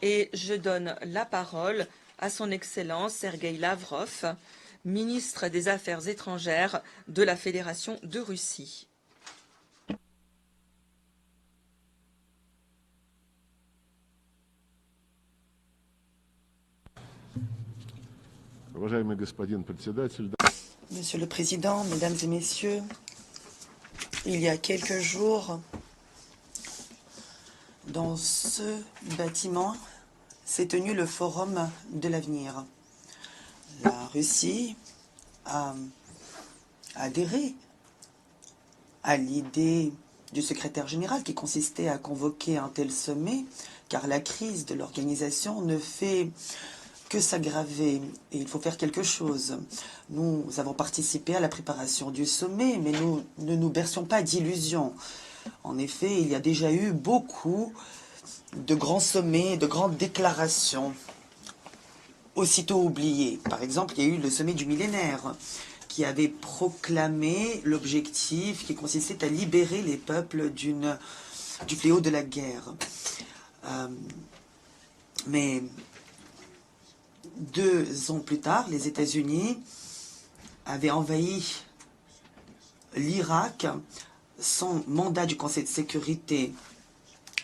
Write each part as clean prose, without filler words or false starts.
Et je donne la parole à son Excellence Sergueï Lavrov, ministre des Affaires étrangères de la Fédération de Russie. Monsieur le Président, Mesdames et Messieurs, il y a quelques jours, dans ce bâtiment, s'est tenu le Forum de l'avenir. La Russie a adhéré à l'idée du secrétaire général qui consistait à convoquer un tel sommet, car la crise de l'organisation ne fait que s'aggraver et il faut faire quelque chose. Nous avons participé à la préparation du sommet, mais nous ne nous bercions pas d'illusions. En effet, il y a déjà eu beaucoup de grands sommets, de grandes déclarations, aussitôt oubliées. Par exemple, il y a eu le sommet du millénaire, qui avait proclamé l'objectif qui consistait à libérer les peuples du fléau de la guerre. Mais 2 ans plus tard, les États-Unis avaient envahi l'Irak sans mandat du Conseil de sécurité.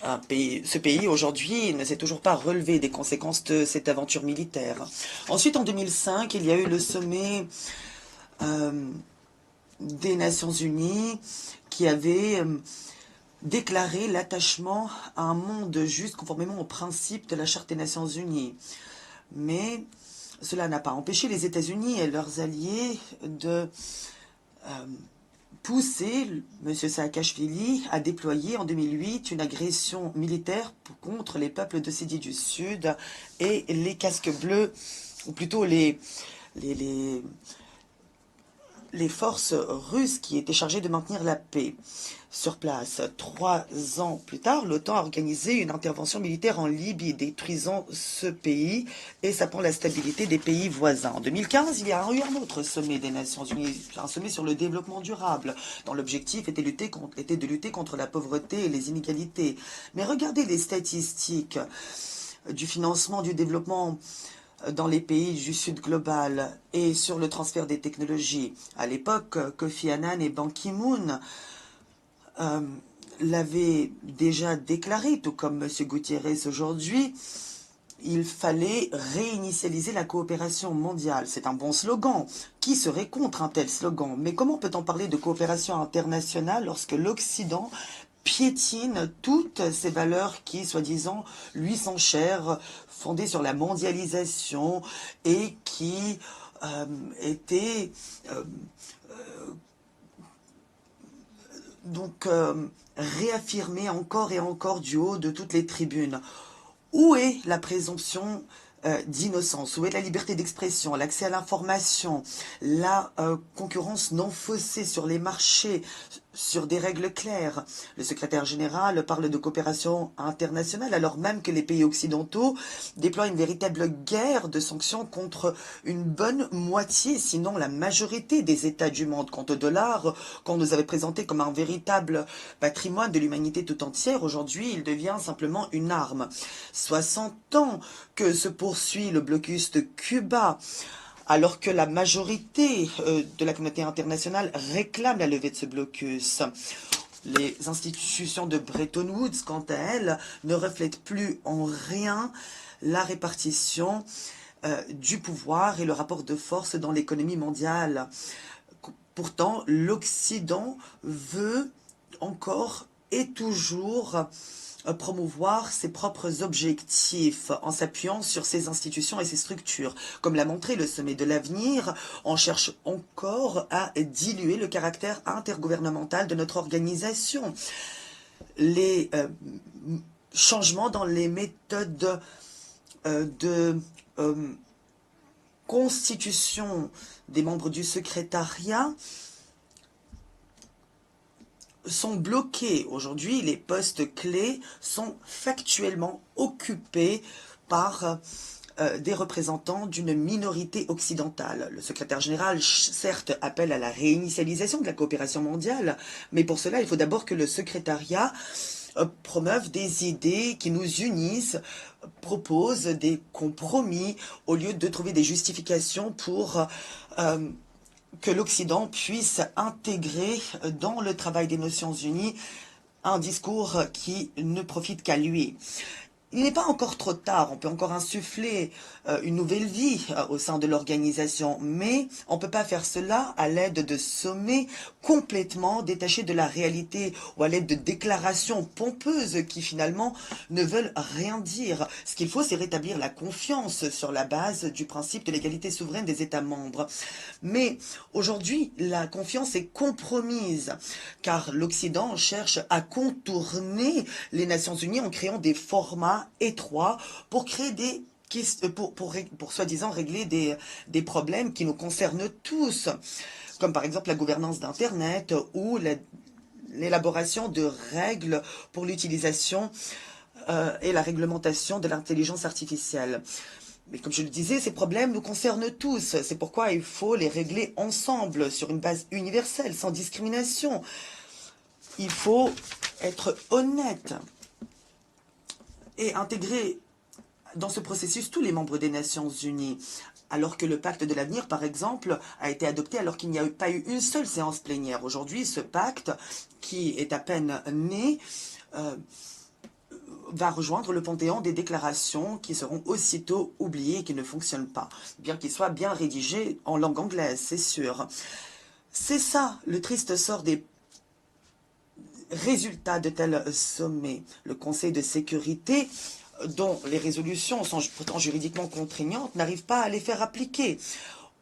Ce pays, aujourd'hui, ne s'est toujours pas relevé des conséquences de cette aventure militaire. Ensuite, en 2005, il y a eu le sommet des Nations Unies qui avait déclaré l'attachement à un monde juste conformément aux principes de la Charte des Nations Unies. Mais cela n'a pas empêché les États-Unis et leurs alliés de pousser M. Saakashvili à déployer en 2008 une agression militaire contre les peuples de Sidi du Sud et les casques bleus, ou plutôt les forces russes qui étaient chargées de maintenir la paix sur place. 3 ans plus tard, l'OTAN a organisé une intervention militaire en Libye, détruisant ce pays et sapant la stabilité des pays voisins. En 2015, il y a eu un autre sommet des Nations Unies, un sommet sur le développement durable, dont l'objectif était de lutter contre la pauvreté et les inégalités. Mais regardez les statistiques du financement du développement dans les pays du Sud global et sur le transfert des technologies. À l'époque, Kofi Annan et Ban Ki-moon l'avaient déjà déclaré, tout comme M. Gutiérrez aujourd'hui, il fallait réinitialiser la coopération mondiale. C'est un bon slogan. Qui serait contre un tel slogan? Mais comment peut-on parler de coopération internationale lorsque l'Occident piétine toutes ces valeurs qui, soi-disant, lui sont chères, fondées sur la mondialisation et qui étaient réaffirmées encore et encore du haut de toutes les tribunes. Où est la présomption d'innocence? Où est la liberté d'expression, l'accès à l'information, la concurrence non faussée sur les marchés, sur des règles claires? Le secrétaire général parle de coopération internationale alors même que les pays occidentaux déploient une véritable guerre de sanctions contre une bonne moitié, sinon la majorité des États du monde. Quant au dollar, qu'on nous avait présenté comme un véritable patrimoine de l'humanité tout entière, aujourd'hui il devient simplement une arme. 60 ans que se poursuit le blocus de Cuba, alors que la majorité de la communauté internationale réclame la levée de ce blocus. Les institutions de Bretton Woods, quant à elles, ne reflètent plus en rien la répartition du pouvoir et le rapport de force dans l'économie mondiale. Pourtant, l'Occident veut encore et toujours promouvoir ses propres objectifs en s'appuyant sur ses institutions et ses structures. Comme l'a montré le sommet de l'avenir, on cherche encore à diluer le caractère intergouvernemental de notre organisation. Les changements dans les méthodes de constitution des membres du secrétariat sont bloqués. Aujourd'hui, les postes clés sont factuellement occupés par des représentants d'une minorité occidentale. Le secrétaire général, certes, appelle à la réinitialisation de la coopération mondiale, mais pour cela, il faut d'abord que le secrétariat promeuvent des idées qui nous unissent, proposent des compromis au lieu de trouver des justifications pour que l'Occident puisse intégrer dans le travail des Nations Unies un discours qui ne profite qu'à lui. Il n'est pas encore trop tard, on peut encore insuffler une nouvelle vie au sein de l'organisation, mais on ne peut pas faire cela à l'aide de sommets complètement détachés de la réalité ou à l'aide de déclarations pompeuses qui finalement ne veulent rien dire. Ce qu'il faut, c'est rétablir la confiance sur la base du principe de l'égalité souveraine des États membres. Mais aujourd'hui, la confiance est compromise car l'Occident cherche à contourner les Nations Unies en créant des formats étroits pour créer des pour soi-disant régler des problèmes qui nous concernent tous, comme par exemple la gouvernance d'Internet ou l'élaboration de règles pour l'utilisation et la réglementation de l'intelligence artificielle. Mais comme je le disais, ces problèmes nous concernent tous. C'est pourquoi il faut les régler ensemble, sur une base universelle, sans discrimination. Il faut être honnête et intégrer dans ce processus tous les membres des Nations Unies. Alors que le pacte de l'avenir, par exemple, a été adopté alors qu'il n'y a pas eu une seule séance plénière. Aujourd'hui, ce pacte, qui est à peine né, va rejoindre le panthéon des déclarations qui seront aussitôt oubliées et qui ne fonctionnent pas, bien qu'il soit bien rédigé en langue anglaise, c'est sûr. C'est ça, le triste sort des résultats de tels sommets. Le Conseil de sécurité, dont les résolutions sont pourtant juridiquement contraignantes, n'arrive pas à les faire appliquer.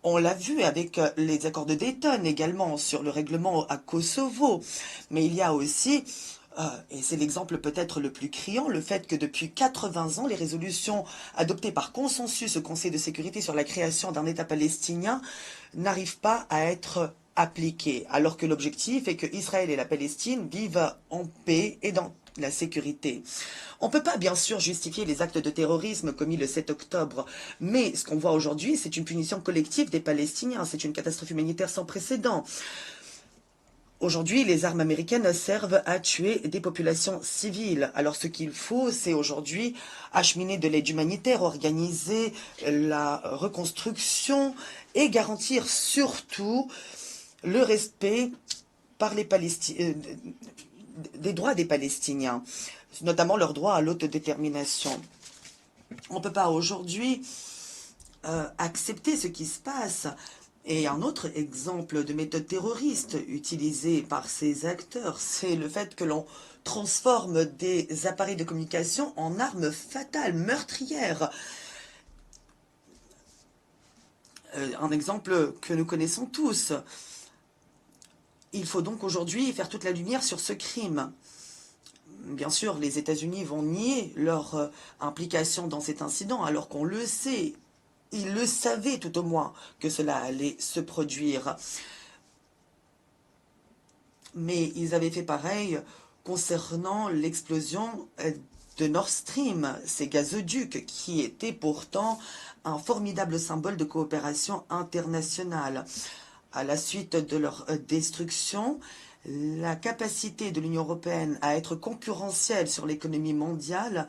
On l'a vu avec les accords de Dayton également sur le règlement à Kosovo. Mais il y a aussi, et c'est l'exemple peut-être le plus criant, le fait que depuis 80 ans, les résolutions adoptées par consensus au Conseil de sécurité sur la création d'un État palestinien n'arrivent pas à être appliquées, alors que l'objectif est que Israël et la Palestine vivent en paix et dans la sécurité. On ne peut pas bien sûr justifier les actes de terrorisme commis le 7 octobre, mais ce qu'on voit aujourd'hui, c'est une punition collective des Palestiniens, c'est une catastrophe humanitaire sans précédent. Aujourd'hui, les armes américaines servent à tuer des populations civiles. Alors ce qu'il faut, c'est aujourd'hui acheminer de l'aide humanitaire, organiser la reconstruction et garantir surtout le respect par les des droits des Palestiniens, notamment leur droit à l'autodétermination. On ne peut pas aujourd'hui accepter ce qui se passe. Et un autre exemple de méthode terroriste utilisée par ces acteurs, c'est le fait que l'on transforme des appareils de communication en armes fatales, meurtrières. Un exemple que nous connaissons tous. Il faut donc aujourd'hui faire toute la lumière sur ce crime. Bien sûr, les États-Unis vont nier leur implication dans cet incident, alors qu'on le sait. Ils le savaient tout au moins que cela allait se produire. Mais ils avaient fait pareil concernant l'explosion de Nord Stream, ces gazoducs qui étaient pourtant un formidable symbole de coopération internationale. À la suite de leur destruction, la capacité de l'Union européenne à être concurrentielle sur l'économie mondiale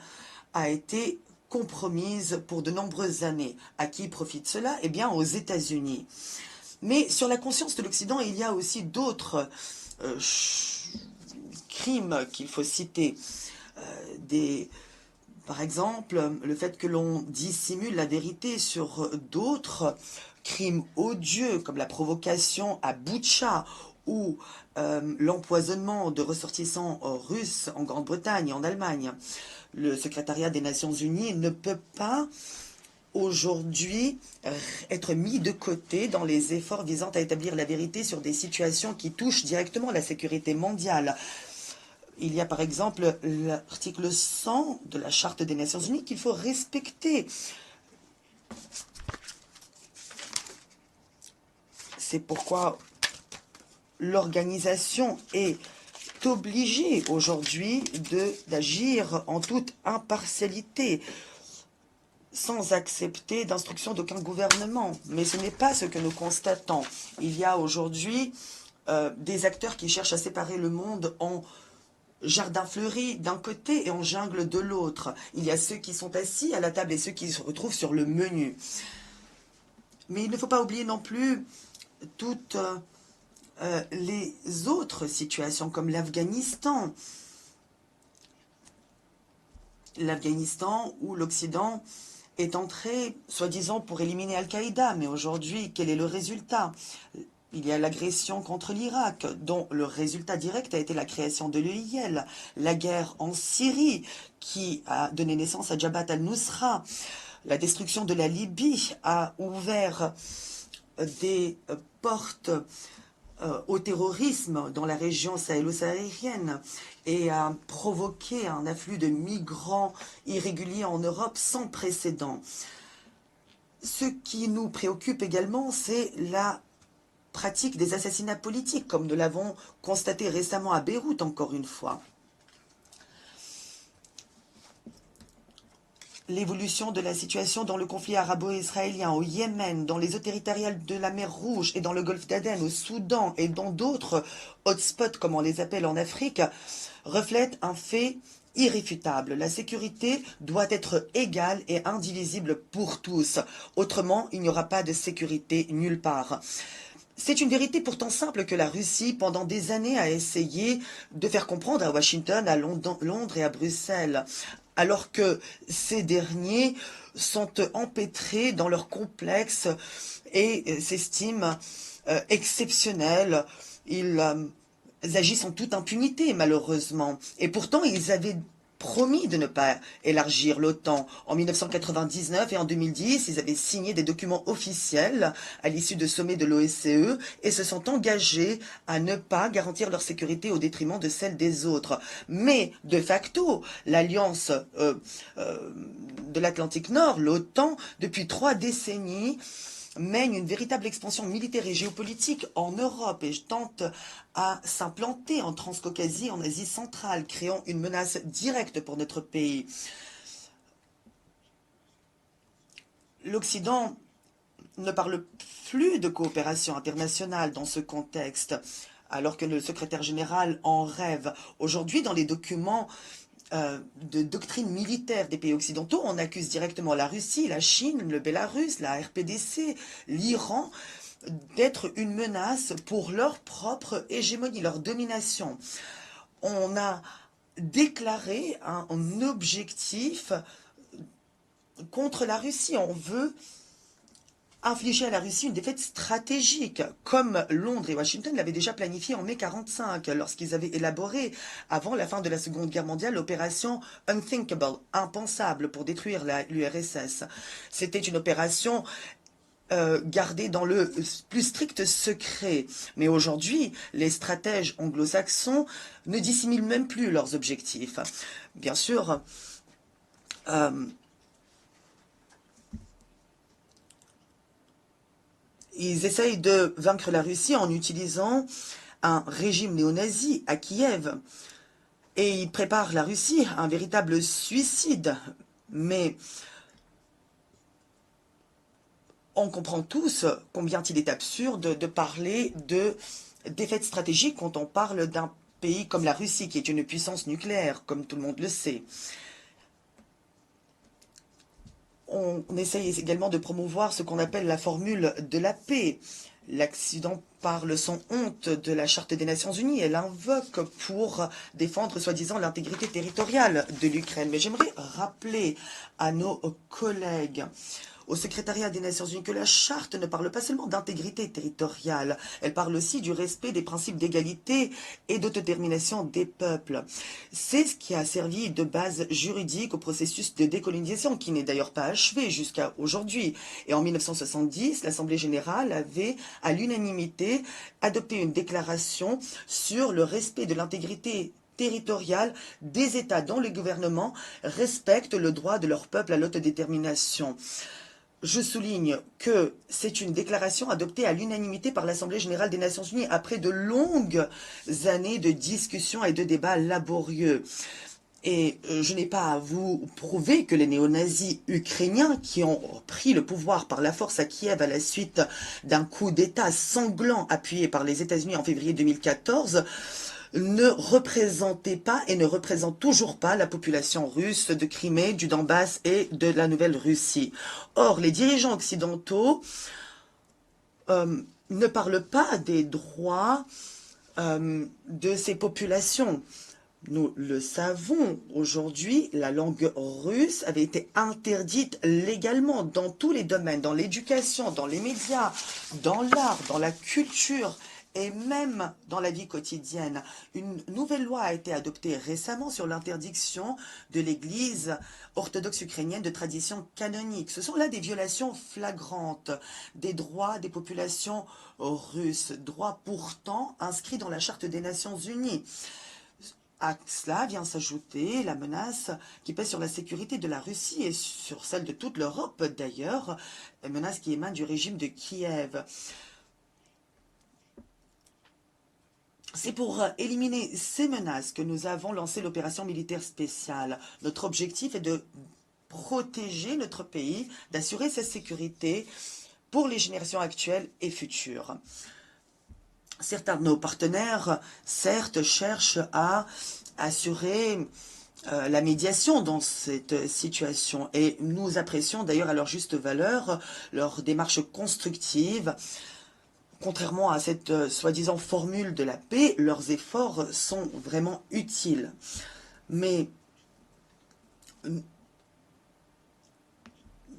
a été compromise pour de nombreuses années. À qui profite cela? Eh bien, aux États-Unis. Mais sur la conscience de l'Occident, il y a aussi d'autres crimes qu'il faut citer. Par exemple, le fait que l'on dissimule la vérité sur d'autres crimes odieux, comme la provocation à Boutcha ou l'empoisonnement de ressortissants russes en Grande-Bretagne et en Allemagne. Le secrétariat des Nations Unies ne peut pas aujourd'hui être mis de côté dans les efforts visant à établir la vérité sur des situations qui touchent directement la sécurité mondiale. Il y a par exemple l'article 100 de la Charte des Nations Unies qu'il faut respecter. C'est pourquoi l'organisation est obligée aujourd'hui d'agir en toute impartialité, sans accepter d'instruction d'aucun gouvernement. Mais ce n'est pas ce que nous constatons. Il y a aujourd'hui des acteurs qui cherchent à séparer le monde en jardin fleuri d'un côté et en jungle de l'autre. Il y a ceux qui sont assis à la table et ceux qui se retrouvent sur le menu. Mais il ne faut pas oublier non plus toutes les autres situations comme l'Afghanistan. L'Afghanistan où l'Occident est entré, soi-disant, pour éliminer Al-Qaïda. Mais aujourd'hui, quel est le résultat? Il y a l'agression contre l'Irak, dont le résultat direct a été la création de l'EIL, la guerre en Syrie, qui a donné naissance à Jabhat al-Nusra. La destruction de la Libye a ouvert des portes au terrorisme dans la région sahélo-saharienne et a provoqué un afflux de migrants irréguliers en Europe sans précédent. Ce qui nous préoccupe également, c'est la pratique des assassinats politiques, comme nous l'avons constaté récemment à Beyrouth, encore une fois. L'évolution de la situation dans le conflit arabo-israélien, au Yémen, dans les eaux territoriales de la mer Rouge et dans le golfe d'Aden, au Soudan et dans d'autres hotspots, comme on les appelle en Afrique, reflète un fait irréfutable. La sécurité doit être égale et indivisible pour tous. Autrement, il n'y aura pas de sécurité nulle part. C'est une vérité pourtant simple que la Russie, pendant des années, a essayé de faire comprendre à Washington, à Londres et à Bruxelles, alors que ces derniers sont empêtrés dans leur complexe et s'estiment exceptionnels. Ils agissent en toute impunité, malheureusement. Et pourtant, ils avaient promis de ne pas élargir l'OTAN. En 1999 et en 2010, ils avaient signé des documents officiels à l'issue de sommets de l'OSCE et se sont engagés à ne pas garantir leur sécurité au détriment de celle des autres. Mais, de facto, l'Alliance de l'Atlantique Nord, l'OTAN, depuis 3 décennies, mène une véritable expansion militaire et géopolitique en Europe et tente à s'implanter en Transcaucasie, en Asie centrale, créant une menace directe pour notre pays. L'Occident ne parle plus de coopération internationale dans ce contexte, alors que le secrétaire général en rêve. Aujourd'hui, dans les documents de doctrine militaire des pays occidentaux, on accuse directement la Russie, la Chine, le Bélarus, la RPDC, l'Iran d'être une menace pour leur propre hégémonie, leur domination. On a déclaré un objectif contre la Russie. On veut infliger à la Russie une défaite stratégique, comme Londres et Washington l'avaient déjà planifié en mai 1945, lorsqu'ils avaient élaboré, avant la fin de la Seconde Guerre mondiale, l'opération Unthinkable, impensable, pour détruire l'URSS. C'était une opération gardée dans le plus strict secret. Mais aujourd'hui, les stratèges anglo-saxons ne dissimulent même plus leurs objectifs. Bien sûr, ils essayent de vaincre la Russie en utilisant un régime néo-nazi à Kiev. Et ils préparent la Russie à un véritable suicide. Mais on comprend tous combien il est absurde de parler de défaite stratégique quand on parle d'un pays comme la Russie, qui est une puissance nucléaire, comme tout le monde le sait. On essaye également de promouvoir ce qu'on appelle la formule de la paix. L'Occident parle sans honte de la Charte des Nations Unies. Elle invoque pour défendre, soi-disant, l'intégrité territoriale de l'Ukraine. Mais j'aimerais rappeler à nos collègues au secrétariat des Nations Unies que la charte ne parle pas seulement d'intégrité territoriale, elle parle aussi du respect des principes d'égalité et d'autodétermination des peuples. C'est ce qui a servi de base juridique au processus de décolonisation, qui n'est d'ailleurs pas achevé jusqu'à aujourd'hui. Et en 1970, l'Assemblée générale avait, à l'unanimité, adopté une déclaration sur le respect de l'intégrité territoriale des États dont les gouvernements respectent le droit de leur peuple à l'autodétermination. Je souligne que c'est une déclaration adoptée à l'unanimité par l'Assemblée générale des Nations unies après de longues années de discussions et de débats laborieux. Et je n'ai pas à vous prouver que les néo-nazis ukrainiens qui ont pris le pouvoir par la force à Kiev à la suite d'un coup d'État sanglant appuyé par les États-Unis en février 2014 ne représentait pas et ne représente toujours pas la population russe de Crimée, du Donbass et de la Nouvelle-Russie. Or, les dirigeants occidentaux ne parlent pas des droits de ces populations. Nous le savons, aujourd'hui, la langue russe avait été interdite légalement dans tous les domaines, dans l'éducation, dans les médias, dans l'art, dans la culture et même dans la vie quotidienne. Une nouvelle loi a été adoptée récemment sur l'interdiction de l'Église orthodoxe ukrainienne de tradition canonique. Ce sont là des violations flagrantes des droits des populations russes, droits pourtant inscrits dans la Charte des Nations Unies. À cela vient s'ajouter la menace qui pèse sur la sécurité de la Russie et sur celle de toute l'Europe d'ailleurs, une menace qui émane du régime de Kiev. C'est pour éliminer ces menaces que nous avons lancé l'opération militaire spéciale. Notre objectif est de protéger notre pays, d'assurer sa sécurité pour les générations actuelles et futures. Certains de nos partenaires, certes, cherchent à assurer la médiation dans cette situation et nous apprécions d'ailleurs à leur juste valeur leur démarche constructive. Contrairement à cette soi-disant formule de la paix, leurs efforts sont vraiment utiles. Mais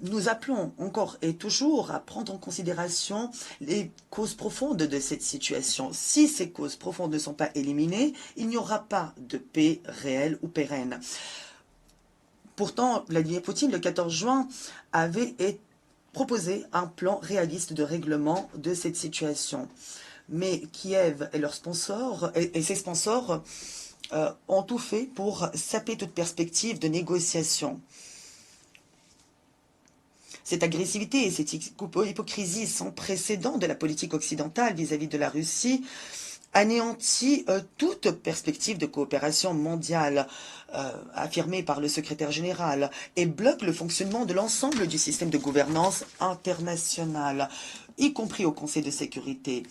nous appelons encore et toujours à prendre en considération les causes profondes de cette situation. Si ces causes profondes ne sont pas éliminées, il n'y aura pas de paix réelle ou pérenne. Pourtant, Vladimir Poutine, le 14 juin, avait proposé un plan réaliste de règlement de cette situation. Mais Kiev et leurs sponsors, et ses sponsors ont tout fait pour saper toute perspective de négociation. Cette agressivité et cette hypocrisie sans précédent de la politique occidentale vis-à-vis de la Russie anéantit toute perspective de coopération mondiale affirmée par le secrétaire général et bloque le fonctionnement de l'ensemble du système de gouvernance international, y compris au Conseil de sécurité.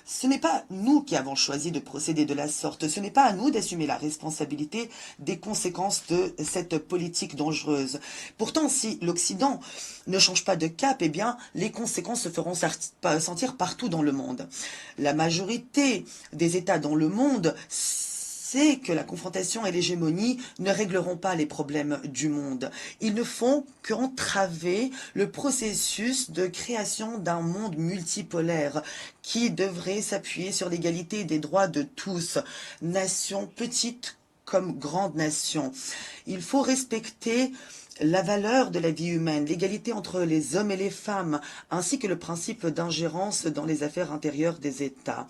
Ce n'est pas nous qui avons choisi de procéder de la sorte, ce n'est pas à nous d'assumer la responsabilité des conséquences de cette politique dangereuse. Pourtant, si l'Occident ne change pas de cap, eh bien, les conséquences se feront sentir partout dans le monde. La majorité des États dans le monde sait que la confrontation et l'hégémonie ne régleront pas les problèmes du monde. Ils ne font qu'entraver le processus de création d'un monde multipolaire qui devrait s'appuyer sur l'égalité des droits de tous, nations petites comme grandes nations. Il faut respecter la valeur de la vie humaine, l'égalité entre les hommes et les femmes, ainsi que le principe d'ingérence dans les affaires intérieures des États.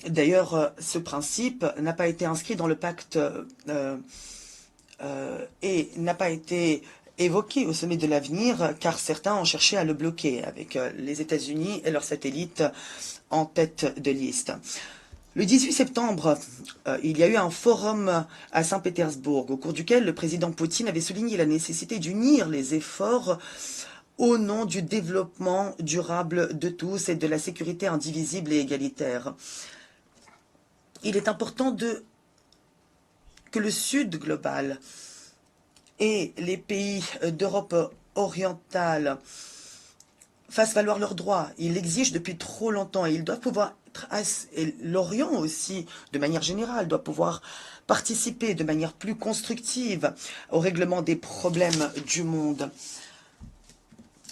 D'ailleurs, ce principe n'a pas été inscrit dans le pacte et n'a pas été évoqué au sommet de l'avenir, car certains ont cherché à le bloquer, avec les États-Unis et leurs satellites en tête de liste. Le 18 septembre, il y a eu un forum à Saint-Pétersbourg, au cours duquel le président Poutine avait souligné la nécessité d'unir les efforts au nom du développement durable de tous et de la sécurité indivisible et égalitaire. Il est important que le Sud global et les pays d'Europe orientale fassent valoir leurs droits. Ils l'exigent depuis trop longtemps et ils doivent pouvoir et l'Orient aussi, de manière générale, doit pouvoir participer de manière plus constructive au règlement des problèmes du monde.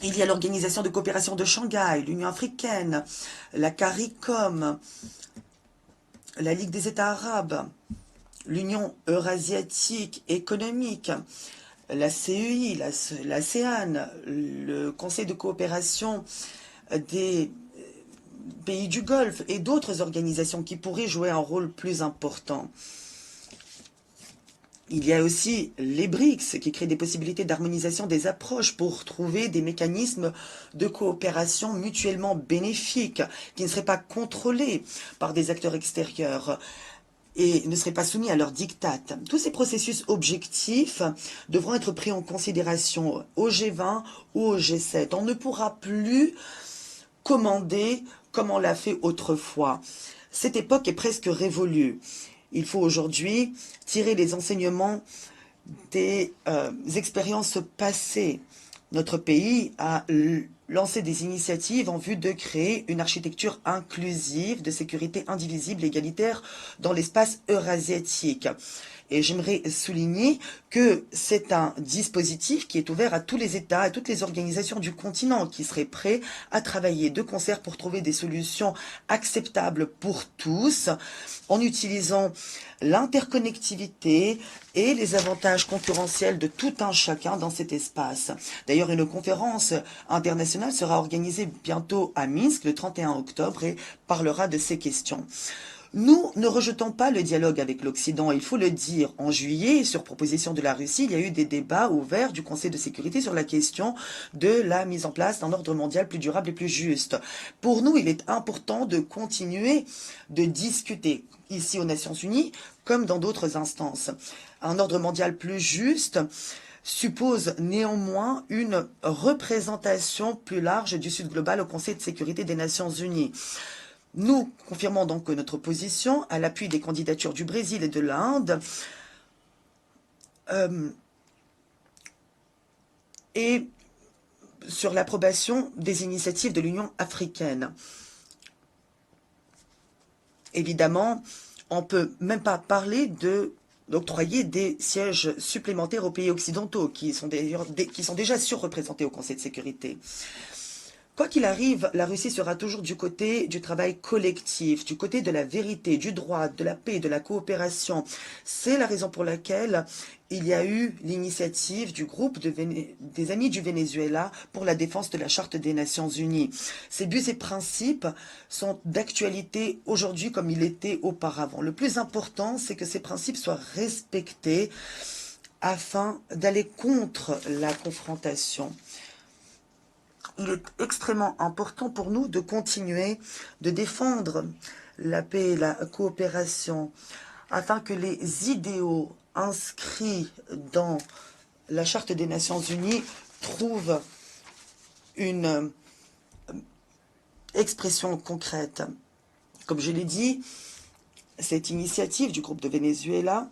Il y a l'Organisation de coopération de Shanghai, l'Union africaine, la CARICOM, la Ligue des États arabes, l'Union eurasiatique économique, la CEI, l'ASEAN, le Conseil de coopération des pays du Golfe et d'autres organisations qui pourraient jouer un rôle plus important. Il y a aussi les BRICS qui créent des possibilités d'harmonisation des approches pour trouver des mécanismes de coopération mutuellement bénéfiques qui ne seraient pas contrôlés par des acteurs extérieurs et ne seraient pas soumis à leurs diktats. Tous ces processus objectifs devront être pris en considération au G20 ou au G7. On ne pourra plus commander comme on l'a fait autrefois. Cette époque est presque révolue. Il faut aujourd'hui tirer les enseignements des expériences passées. Notre pays a lancé des initiatives en vue de créer une architecture inclusive de sécurité indivisible et égalitaire dans l'espace eurasiatique. Et j'aimerais souligner que c'est un dispositif qui est ouvert à tous les États, à toutes les organisations du continent qui seraient prêts à travailler de concert pour trouver des solutions acceptables pour tous en utilisant l'interconnectivité et les avantages concurrentiels de tout un chacun dans cet espace. D'ailleurs, une conférence internationale sera organisée bientôt à Minsk le 31 octobre et parlera de ces questions. Nous ne rejetons pas le dialogue avec l'Occident, il faut le dire. En juillet, sur proposition de la Russie, il y a eu des débats ouverts du Conseil de sécurité sur la question de la mise en place d'un ordre mondial plus durable et plus juste. Pour nous, il est important de continuer de discuter ici aux Nations Unies comme dans d'autres instances. Un ordre mondial plus juste suppose néanmoins une représentation plus large du Sud global au Conseil de sécurité des Nations Unies. Nous confirmons donc notre position à l'appui des candidatures du Brésil et de l'Inde et sur l'approbation des initiatives de l'Union africaine. Évidemment, on ne peut même pas parler d'octroyer des sièges supplémentaires aux pays occidentaux qui sont déjà surreprésentés au Conseil de sécurité. Quoi qu'il arrive, la Russie sera toujours du côté du travail collectif, du côté de la vérité, du droit, de la paix, de la coopération. C'est la raison pour laquelle il y a eu l'initiative du groupe des Amis du Venezuela pour la défense de la Charte des Nations Unies. Ces buts et principes sont d'actualité aujourd'hui comme il était auparavant. Le plus important, c'est que ces principes soient respectés afin d'aller contre la confrontation. Il est extrêmement important pour nous de continuer de défendre la paix et la coopération afin que les idéaux inscrits dans la Charte des Nations Unies trouvent une expression concrète. Comme je l'ai dit, cette initiative du groupe de Venezuela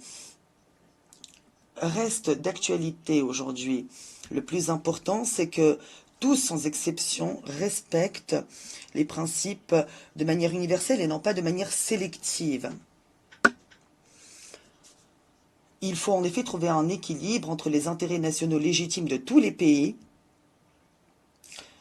reste d'actualité aujourd'hui. Le plus important, c'est que tous, sans exception, respectent les principes de manière universelle et non pas de manière sélective. Il faut en effet trouver un équilibre entre les intérêts nationaux légitimes de tous les pays